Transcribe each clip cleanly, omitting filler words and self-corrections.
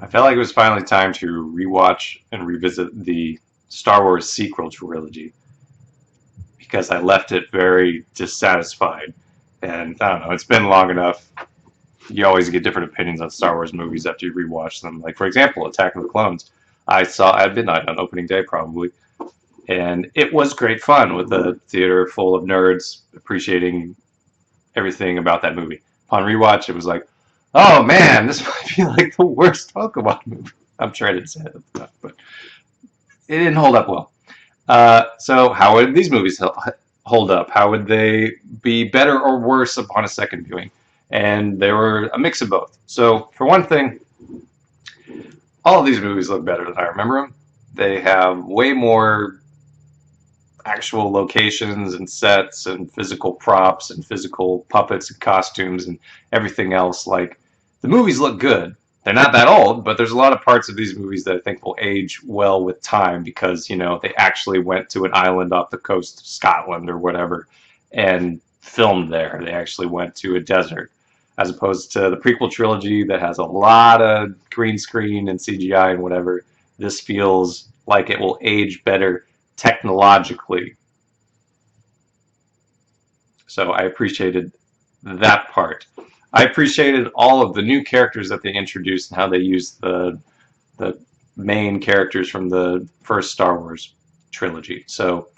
I felt like it was finally time to rewatch and revisit the Star Wars Sequel Trilogy because I left it very dissatisfied. And I don't know, it's been long enough. You always get different opinions on Star Wars movies after you rewatch them. Like, for example, Attack of the Clones. I saw at midnight on opening day, probably. And it was great fun with a theater full of nerds appreciating everything about that movie. Upon rewatch, it was like, oh man, this might be like the worst Pokemon movie. I'm sure I didn't say it at the time, but it didn't hold up well. So, how would these movies hold up? How would they be better or worse upon a second viewing? And they were a mix of both. So, for one thing, all of these movies look better than I remember them. They have way more actual locations and sets and physical props and physical puppets and costumes and everything else. Like, the movies look good. They're not that old, but there's a lot of parts of these movies that I think will age well with time because, they actually went to an island off the coast of Scotland or whatever and filmed there. They actually went to a desert, as opposed to the prequel trilogy that has a lot of green screen and CGI and whatever. This feels like it will age better technologically. So I appreciated that part. I appreciated all of the new characters that they introduced and how they used the main characters from the first Star Wars trilogy. So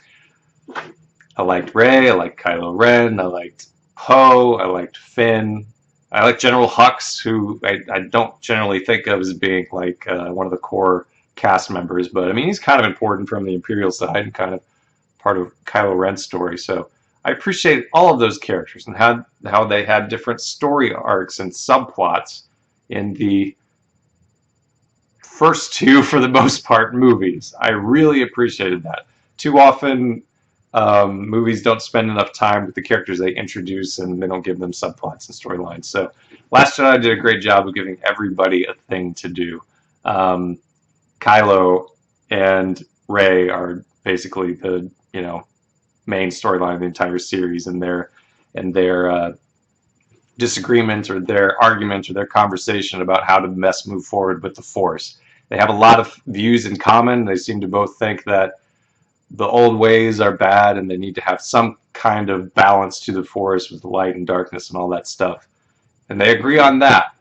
I liked Rey, I liked Kylo Ren, I liked Poe, I liked Finn, I liked General Hux, who I don't generally think of as being like one of the core cast members, but I mean he's kind of important from the Imperial side and kind of part of Kylo Ren's story. So I appreciate all of those characters and how they had different story arcs and subplots in the first two, for the most part, movies. I really appreciated that. Too often, movies don't spend enough time with the characters they introduce and they don't give them subplots and storylines. So Last Jedi did a great job of giving everybody a thing to do. Um, Kylo and Rey are basically the main storyline of the entire series, and their disagreement or their argument or their conversation about how to best move forward with the Force. They have a lot of views in common. They seem to both think that the old ways are bad and they need to have some kind of balance to the Force with light and darkness and all that stuff. And they agree on that,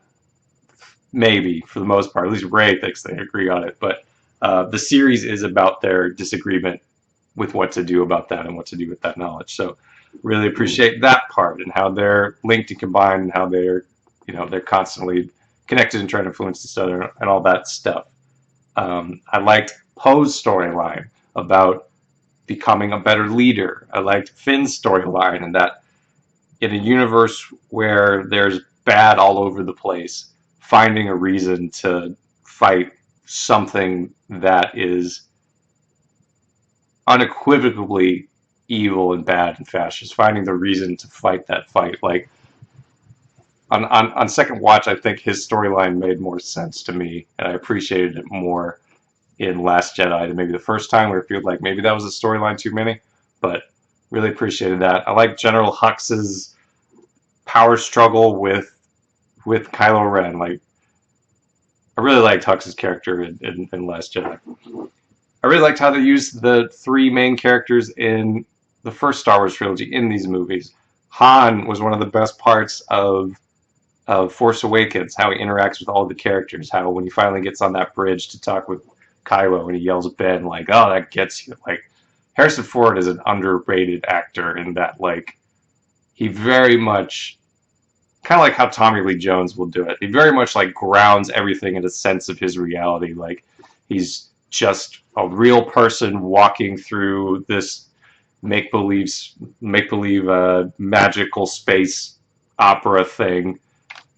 maybe, for the most part. At least Rey thinks they agree on it. But the series is about their disagreement with what to do about that and what to do with that knowledge. So really appreciate that part and how they're linked and combined and how they're constantly connected and trying to influence each other and all that stuff. I liked Poe's storyline about becoming a better leader. I liked Finn's storyline and that in a universe where there's bad all over the place, finding a reason to fight something that is unequivocally evil and bad and fascist, finding the reason to fight that fight. Like on second watch, I think his storyline made more sense to me, and I appreciated it more in Last Jedi than maybe the first time, where it felt like maybe that was a storyline too many. But really appreciated that. I like General Hux's power struggle with Kylo Ren. Like I really liked Hux's character in Last Jedi. I really liked how they used the three main characters in the first Star Wars trilogy in these movies. Han was one of the best parts of Force Awakens, how he interacts with all the characters, how when he finally gets on that bridge to talk with Kylo and he yells at Ben, like, oh, that gets you. Like, Harrison Ford is an underrated actor in that, like, he very much, kind of like how Tommy Lee Jones will do it, he very much, like, grounds everything in a sense of his reality. Like, he's just a real person walking through this make believe magical space opera thing.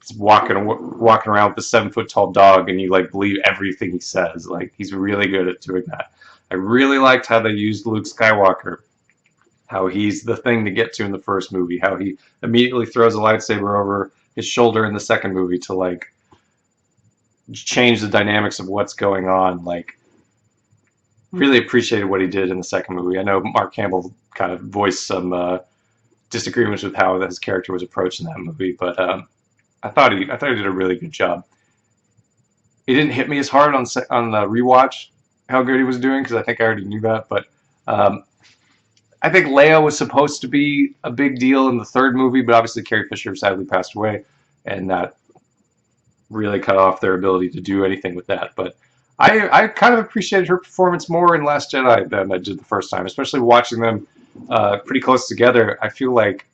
He's walking around with a 7 foot tall dog, and you like believe everything he says. Like he's really good at doing that. I really liked how they used Luke Skywalker, how he's the thing to get to in the first movie, how he immediately throws a lightsaber over his shoulder in the second movie to like change the dynamics of what's going on. Like really appreciated what he did in the second movie. I know Mark Hamill kind of voiced some disagreements with how his character was approached in that movie, but I thought he did a really good job. it didn't hit me as hard on the rewatch how good he was doing because I think I already knew that. But um, I think Leia was supposed to be a big deal in the third movie, but obviously Carrie Fisher sadly passed away, and that really cut off their ability to do anything with that. But I kind of appreciated her performance more in Last Jedi than I did the first time, especially watching them pretty close together. I feel like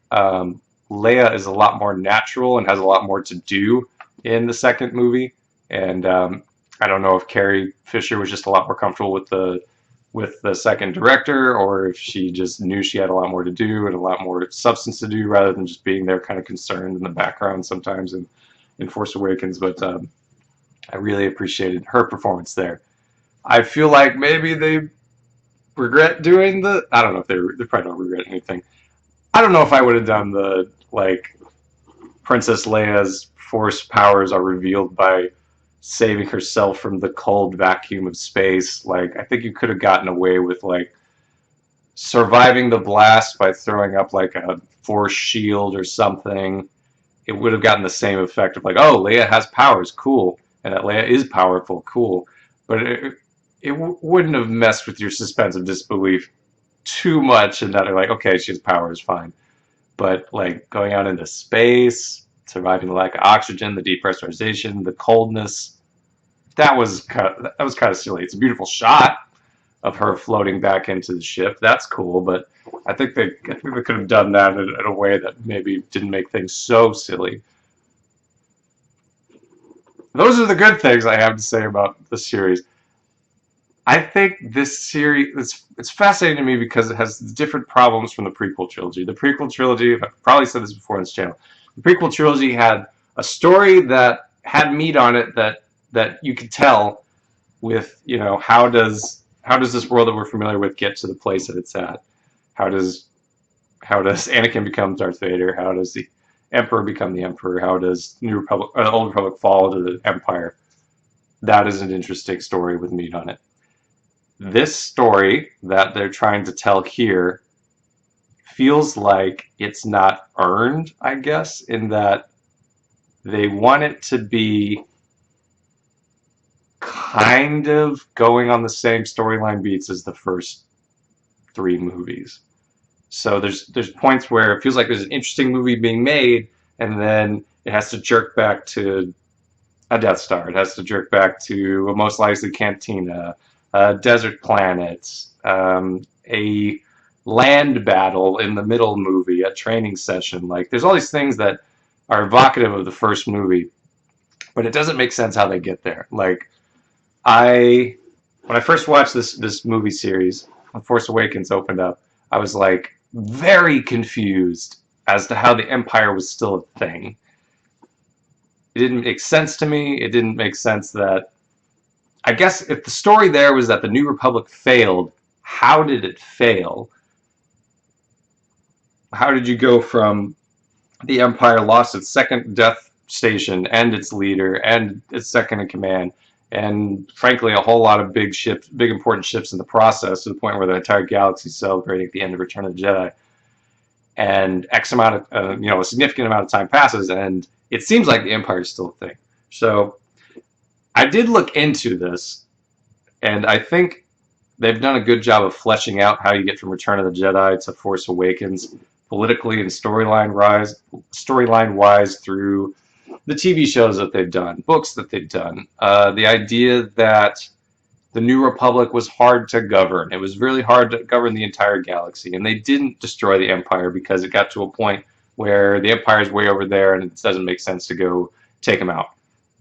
Leia is a lot more natural and has a lot more to do in the second movie. And I don't know if Carrie Fisher was just a lot more comfortable with the second director, or if she just knew she had a lot more to do and a lot more substance to do, rather than just being there kind of concerned in the background sometimes in Force Awakens. But I really appreciated her performance there. I feel like maybe they regret doing the. I don't know if they probably don't regret anything. I don't know if I would have done the like Princess Leia's force powers are revealed by saving herself from the cold vacuum of space. Like I think you could have gotten away with like surviving the blast by throwing up like a force shield or something. It would have gotten the same effect of like, oh, Leia has powers, cool, and that Leia is powerful, cool. But it wouldn't have messed with your suspense of disbelief too much, and that they're like, okay, she has powers, fine. But like going out into space, surviving the lack of oxygen, the depressurization, the coldness, that was kind of silly. It's a beautiful shot of her floating back into the ship. That's cool, but I think they could have done that in a way that maybe didn't make things so silly. Those are the good things I have to say about the series. I think this series it's fascinating to me because it has different problems from the prequel trilogy. The prequel trilogy, I've probably said this before on this channel, the prequel trilogy had a story that had meat on it that you could tell with, you know, how does this world that we're familiar with get to the place that it's at? How does how does Anakin become Darth Vader? How does the Emperor become the Emperor? How does Old Republic fall to the Empire? That is an interesting story with meat on it. This story that they're trying to tell here feels like it's not earned, I guess, in that they want it to be kind of going on the same storyline beats as the first three movies. So there's points where it feels like there's an interesting movie being made, and then it has to jerk back to a Death Star. It has to jerk back to a most likely cantina, a desert planet, a land battle in the middle movie, a training session. Like there's all these things that are evocative of the first movie, but it doesn't make sense how they get there. Like I when I first watched this movie series, when Force Awakens opened up, I was like very confused as to how the Empire was still a thing. It didn't make sense to me. It didn't make sense that I guess if the story there was that the New Republic failed, how did it fail? How did you go from the Empire lost its second Death Station and its leader and its second in command, and frankly a whole lot of big ships, big important ships in the process, to the point where the entire galaxy is celebrating at the end of Return of the Jedi, and X amount of a significant amount of time passes, and it seems like the Empire is still a thing. So I did look into this, and I think they've done a good job of fleshing out how you get from Return of the Jedi to Force Awakens politically and storyline wise through the TV shows that they've done, books that they've done. The idea that the New Republic was hard to govern. It was really hard to govern the entire galaxy, and they didn't destroy the Empire because it got to a point where the Empire is way over there and it doesn't make sense to go take them out.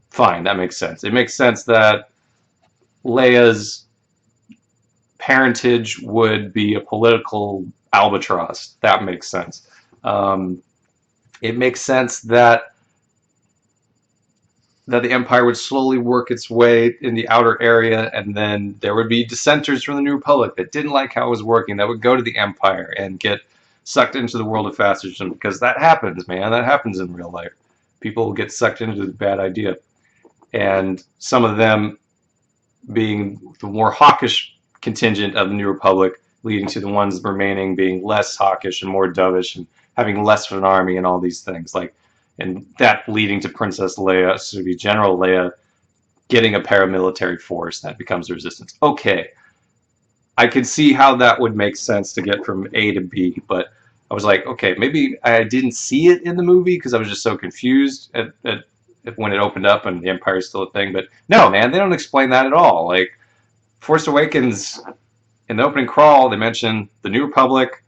Fine, that makes sense. It makes sense that Leia's parentage would be a political albatross. That makes sense. It makes sense that the Empire would slowly work its way in the outer area, and then there would be dissenters from the New Republic that didn't like how it was working, that would go to the Empire and get sucked into the world of fascism, because that happens, man. That happens in real life. People get sucked into the bad idea. And some of them being the more hawkish contingent of the New Republic, leading to the ones remaining being less hawkish and more dovish and having less of an army and all these things. Like, and that leading to Princess Leia, to be General Leia, getting a paramilitary force that becomes the resistance. Okay, I could see how that would make sense to get from A to B, but I was like, okay, maybe I didn't see it in the movie because I was just so confused at when it opened up and the Empire is still a thing. But no, man, they don't explain that at all. Like Force Awakens, in the opening crawl, they mention the New Republic,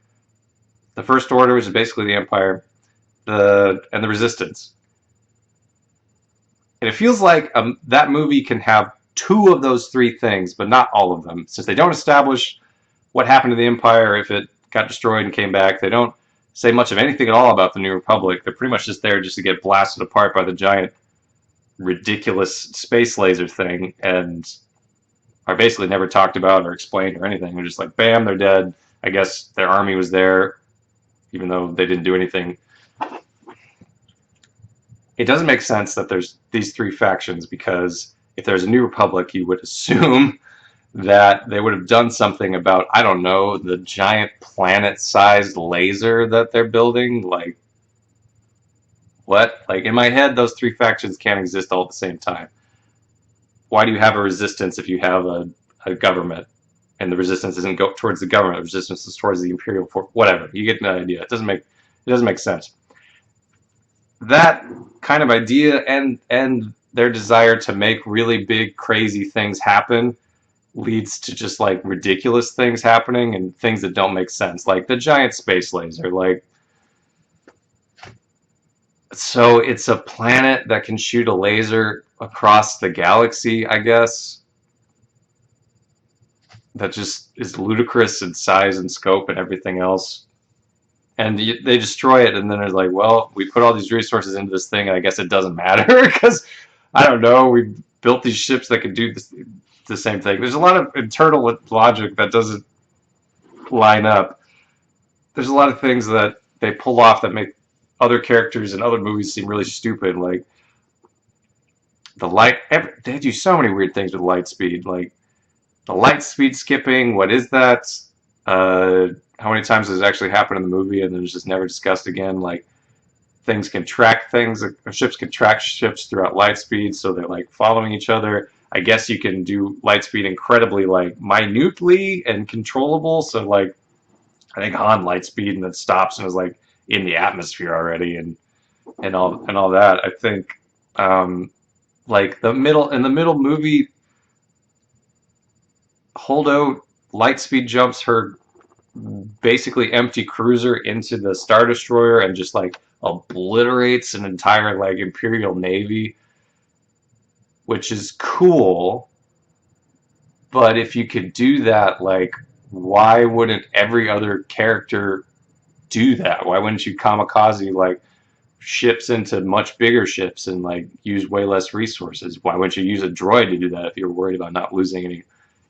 the First Order, which is basically the Empire, and the Resistance. And it feels like that movie can have two of those three things, but not all of them, since they don't establish what happened to the Empire if it got destroyed and came back. They don't say much of anything at all about the New Republic. They're pretty much just there just to get blasted apart by the giant, ridiculous space laser thing, and are basically never talked about or explained or anything. They're just like, bam, they're dead. I guess their army was there, even though they didn't do anything. It doesn't make sense that there's these three factions, because if there's a New Republic, you would assume that they would have done something about, I don't know, the giant planet-sized laser that they're building. Like, what? Like, in my head, those three factions can't exist all at the same time. Why do you have a resistance if you have a government? And the resistance isn't go towards the government. The resistance is towards the imperial force. Whatever. You get the idea. It doesn't make sense. That kind of idea and their desire to make really big, crazy things happen leads to just like ridiculous things happening and things that don't make sense, like the giant space laser. Like, so it's a planet that can shoot a laser across the galaxy, I guess. That just is ludicrous in size and scope and everything else. And they destroy it, and then it's like, well, we put all these resources into this thing, and I guess it doesn't matter because I don't know, we built these ships that could do the same thing. There's a lot of internal logic that doesn't line up. There's a lot of things that they pull off that make other characters in other movies seem really stupid. Like the light, they do so many weird things with light speed. Like the light speed skipping. What is that? How many times does it actually happen in the movie and then it's just never discussed again? Like things can track things, ships can track ships throughout light speed, so they're like following each other. I guess you can do light speed incredibly like minutely and controllable. So like I think Han light speed and then stops and is like in the atmosphere already and all that. I think like the middle movie, Holdo light speed jumps her basically empty cruiser into the Star Destroyer and just like obliterates an entire like Imperial Navy, which is cool. But if you could do that, like, why wouldn't every other character do that? Why wouldn't you kamikaze like ships into much bigger ships and like use way less resources? Why wouldn't you use a droid to do that if you're worried about not losing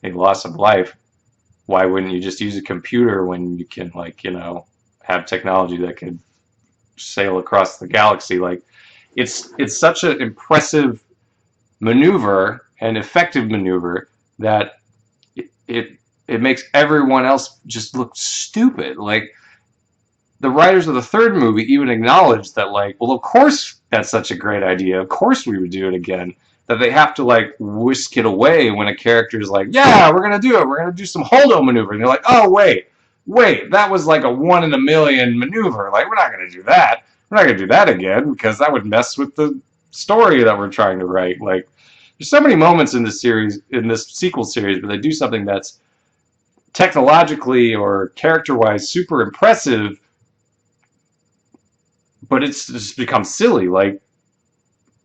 any loss of life? Why wouldn't you just use a computer when you can, like, you know, have technology that could sail across the galaxy? Like, it's such an impressive maneuver and effective maneuver that it makes everyone else just look stupid. Like, the writers of the third movie even acknowledged that, like, well, of course that's such a great idea. Of course we would do it again. That they have to like whisk it away when a character is like, yeah, we're gonna do it. We're gonna do some holdo maneuver. And they're like, oh wait, that was like a 1 in a million maneuver. Like, we're not gonna do that. We're not gonna do that again because that would mess with the story that we're trying to write. Like, there's so many moments in this series, in this sequel series, where they do something that's technologically or character-wise super impressive, but it's just become silly. Like,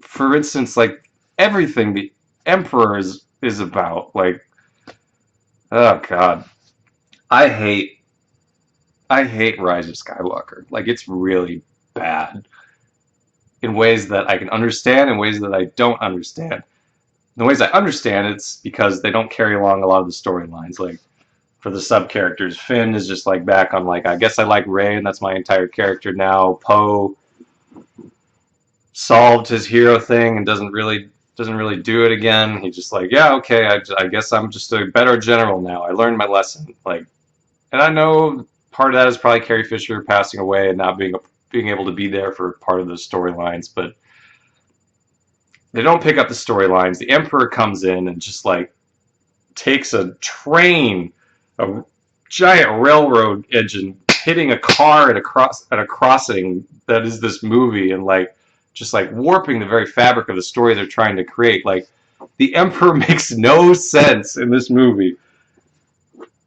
for instance, like everything the Emperor is about. Like, oh god, I hate Rise of Skywalker. Like, it's really bad in ways that I can understand, in ways that I don't understand. The ways I understand, it's because they don't carry along a lot of the storylines. Like, for the sub characters, Finn is just like back on like, I guess I like Rey and that's my entire character now. Poe solved his hero thing and doesn't really do it again. He's just like, yeah, okay, I guess I'm just a better general now. I learned my lesson. Like, and I know part of that is probably Carrie Fisher passing away and not being able to be there for part of the storylines, but they don't pick up the storylines. The Emperor comes in and just like takes a train, a giant railroad engine, hitting a car at a crossing that is this movie, and like just like warping the very fabric of the story they're trying to create. Like the Emperor makes no sense in this movie.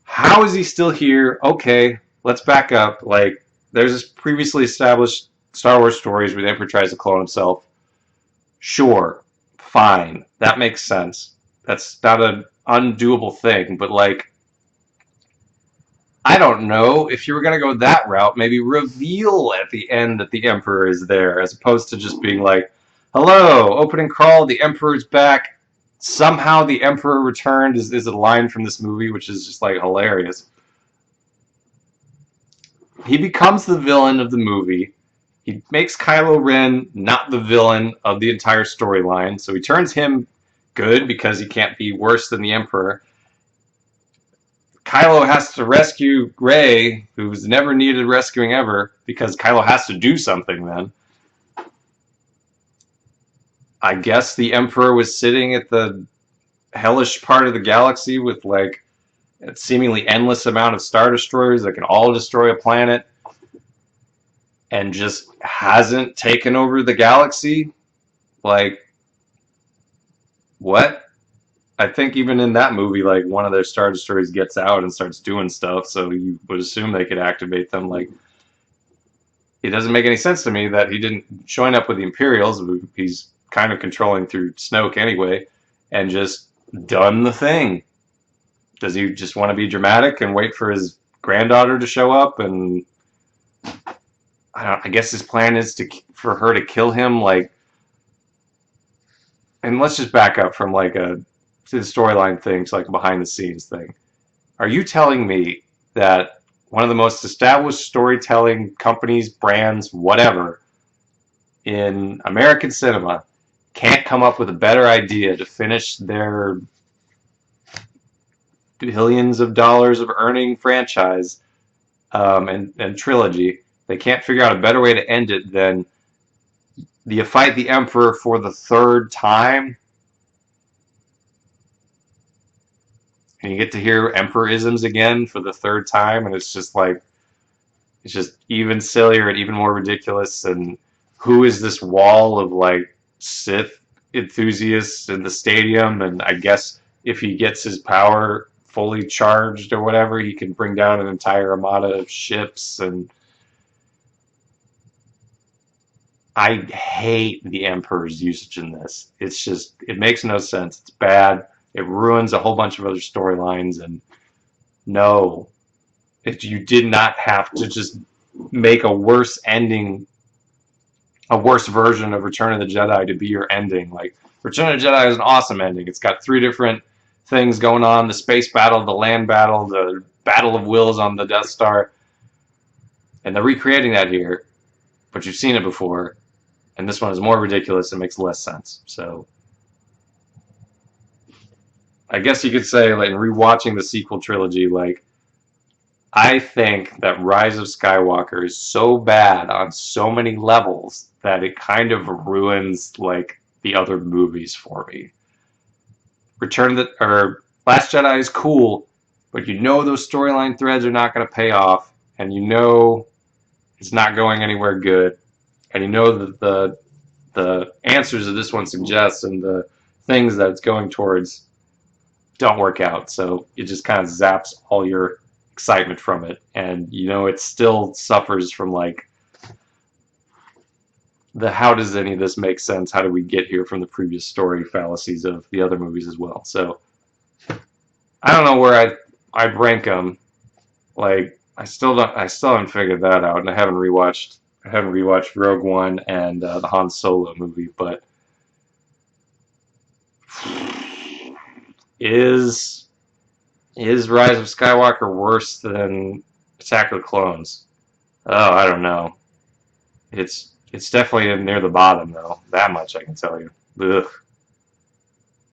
How is he still here? Okay, let's back up. Like there's this previously established Star Wars stories where the Emperor tries to clone himself. Sure, fine, that makes sense. That's not an undoable thing, but like I don't know, if you were going to go that route, maybe reveal at the end that the Emperor is there, as opposed to just being like, hello, opening crawl, the Emperor's back. Somehow the Emperor returned is a line from this movie, which is just like hilarious. He becomes the villain of the movie. He makes Kylo Ren not the villain of the entire storyline, so he turns him good because he can't be worse than the Emperor. Kylo has to rescue Rey, who's never needed rescuing ever, because Kylo has to do something then. I guess the Emperor was sitting at the hellish part of the galaxy with like a seemingly endless amount of Star Destroyers that can all destroy a planet and just hasn't taken over the galaxy. Like, what? I think even in that movie, like one of their Star Destroyers gets out and starts doing stuff, so you would assume they could activate them. Like, it doesn't make any sense to me that he didn't join up with the Imperials. He's kind of controlling through Snoke anyway, and just done the thing. Does he just want to be dramatic and wait for his granddaughter to show up? And I guess his plan is for her to kill him. Like, and let's just back up from like a to the storyline thing to like a behind the scenes thing. Are you telling me that one of the most established storytelling companies, brands, whatever, in American cinema can't come up with a better idea to finish their billions of dollars of earning franchise and trilogy? They can't figure out a better way to end it than you fight the Emperor for the third time, and you get to hear Emperor-isms again for the third time, and it's just like, it's just even sillier and even more ridiculous. And who is this wall of like Sith enthusiasts in the stadium? And I guess if he gets his power fully charged or whatever, he can bring down an entire armada of ships. And I hate the Emperor's usage in this. It's just, it makes no sense. It's bad. It ruins a whole bunch of other storylines. And no, if you did not have to just make a worse ending, a worse version of Return of the Jedi to be your ending. Like, Return of the Jedi is an awesome ending. It's got 3 different things going on: the space battle, the land battle, the battle of wills on the Death Star. And they're recreating that here, but you've seen it before. And this one is more ridiculous and makes less sense. So I guess you could say, like, in rewatching the sequel trilogy, like, I think that Rise of Skywalker is so bad on so many levels that it kind of ruins like the other movies for me. Last Jedi is cool, but you know those storyline threads are not going to pay off, and you know it's not going anywhere good, and you know that the answers that this one suggests and the things that it's going towards don't work out. So it just kind of zaps all your excitement from it, and you know it still suffers from like the how does any of this make sense, how do we get here from the previous story fallacies of the other movies as well. So I don't know where I'd rank them. Like I still haven't figured that out, and I haven't rewatched Rogue One and the Han Solo movie. But is Rise of Skywalker worse than Attack of the Clones? Oh, I don't know. It's definitely near the bottom though. That much I can tell you. Ugh.